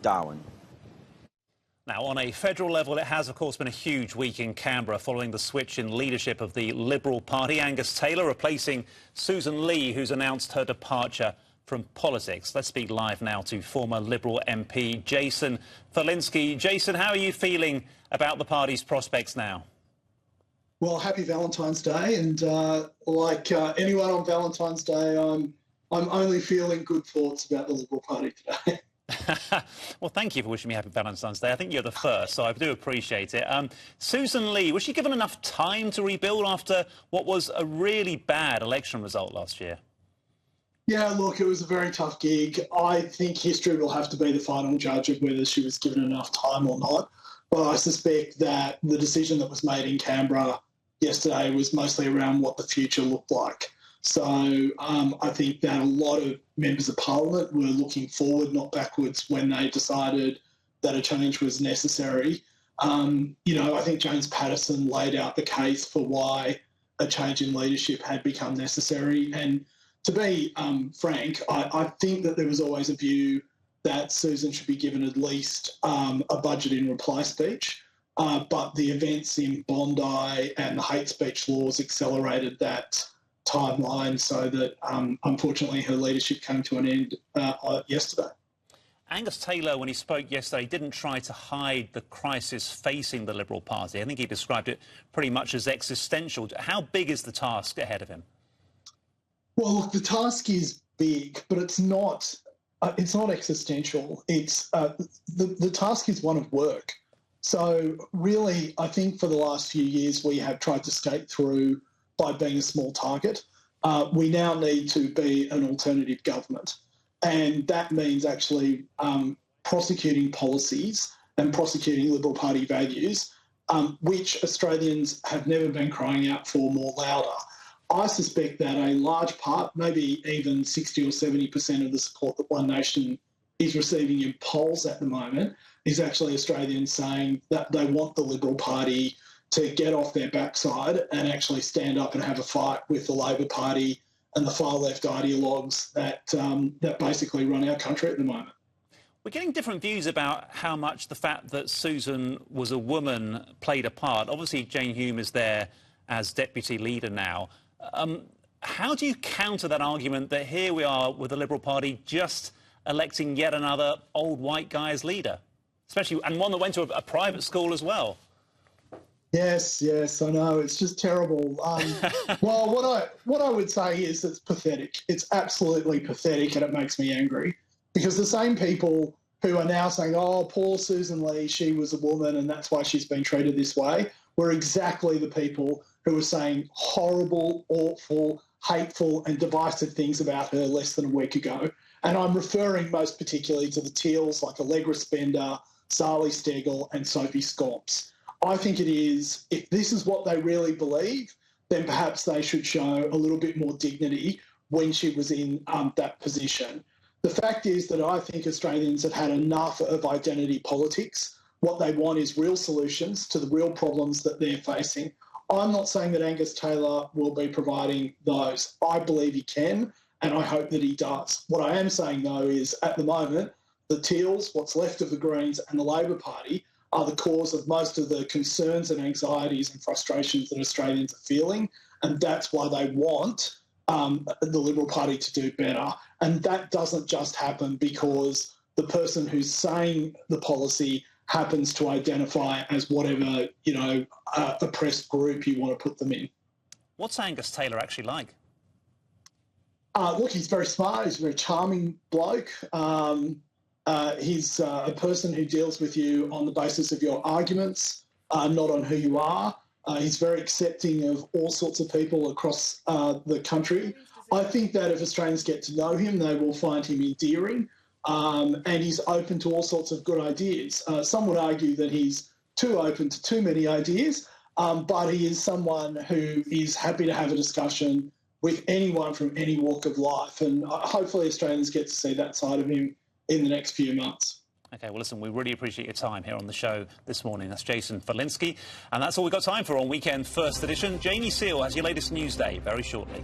Darwin. Now, on a federal level, it has, of course, been a huge week in Canberra following the switch in leadership of the Liberal Party. Angus Taylor replacing Susan Lee, who's announced her departure from politics. Let's speak live now to former Liberal MP Jason Falinski. Jason, how are you feeling about the party's prospects now? Well, happy Valentine's Day, and like anyone on Valentine's Day, I'm only feeling good thoughts about the Liberal Party today. Well, thank you for wishing me happy Valentine's Day. I think you're the first, so I do appreciate it. Susan Lee, was she given enough time to rebuild after what was a really bad election result last year? Yeah, look, it was a very tough gig. I think history will have to be the final judge of whether she was given enough time or not. But I suspect that the decision that was made in Canberra yesterday was mostly around what the future looked like. So I think that a lot of members of parliament were looking forward, not backwards, when they decided that a change was necessary. I think James Patterson laid out the case for why a change in leadership had become necessary. And to be frank, I think that there was always a view that Susan should be given at least a budget in reply speech. But the events in Bondi and the hate speech laws accelerated that timeline so that, unfortunately, her leadership came to an end yesterday. Angus Taylor, when he spoke yesterday, didn't try to hide the crisis facing the Liberal Party. I think he described it pretty much as existential. How big is the task ahead of him? Well, look, the task is big, but it's not existential. It's the task is one of work. So really, I think for the last few years we have tried to skate through by being a small target. We now need to be an alternative government. And that means actually prosecuting policies and prosecuting Liberal Party values, which Australians have never been crying out for more louder. I suspect that a large part, maybe even 60 or 70% of the support that One Nation is receiving in polls at the moment is actually Australians saying that they want the Liberal Party to get off their backside and actually stand up and have a fight with the Labor Party and the far-left ideologues that basically run our country at the moment. We're getting different views about how much the fact that Susan was a woman played a part. Obviously, Jane Hume is there as deputy leader now. How do you counter that argument that here we are with the Liberal Party just electing yet another old white guy as leader, and one that went to a private school as well? Yes, I know. It's just terrible. Well, what I would say is it's pathetic. It's absolutely pathetic, and it makes me angry because the same people who are now saying, oh, poor Susan Lee, she was a woman and that's why she's been treated this way, were exactly the people who were saying horrible, awful, hateful and divisive things about her less than a week ago. And I'm referring most particularly to the Teals like Allegra Spender, Sally Steggall and Sophie Scomps. I think it is, if this is what they really believe, then perhaps they should show a little bit more dignity when she was in that position. The fact is that I think Australians have had enough of identity politics. What they want is real solutions to the real problems that they're facing. I'm not saying that Angus Taylor will be providing those. I believe he can, and I hope that he does. What I am saying, though, is at the moment, the Teals, what's left of the Greens and the Labor Party are the cause of most of the concerns and anxieties and frustrations that Australians are feeling, and that's why they want the Liberal Party to do better. And that doesn't just happen because the person who's saying the policy happens to identify as whatever, oppressed group you want to put them in. What's Angus Taylor actually like? Look, he's very smart. He's a very charming bloke. He's a person who deals with you on the basis of your arguments, not on who you are. He's very accepting of all sorts of people across the country. I think that if Australians get to know him, they will find him endearing, and he's open to all sorts of good ideas. Some would argue that he's too open to too many ideas, but he is someone who is happy to have a discussion with anyone from any walk of life, and hopefully Australians get to see that side of him in the next few months. OK, well, listen, we really appreciate your time here on the show this morning. That's Jason Falinski. And that's all we've got time for on Weekend First Edition. Jamie Seal has your latest news day very shortly.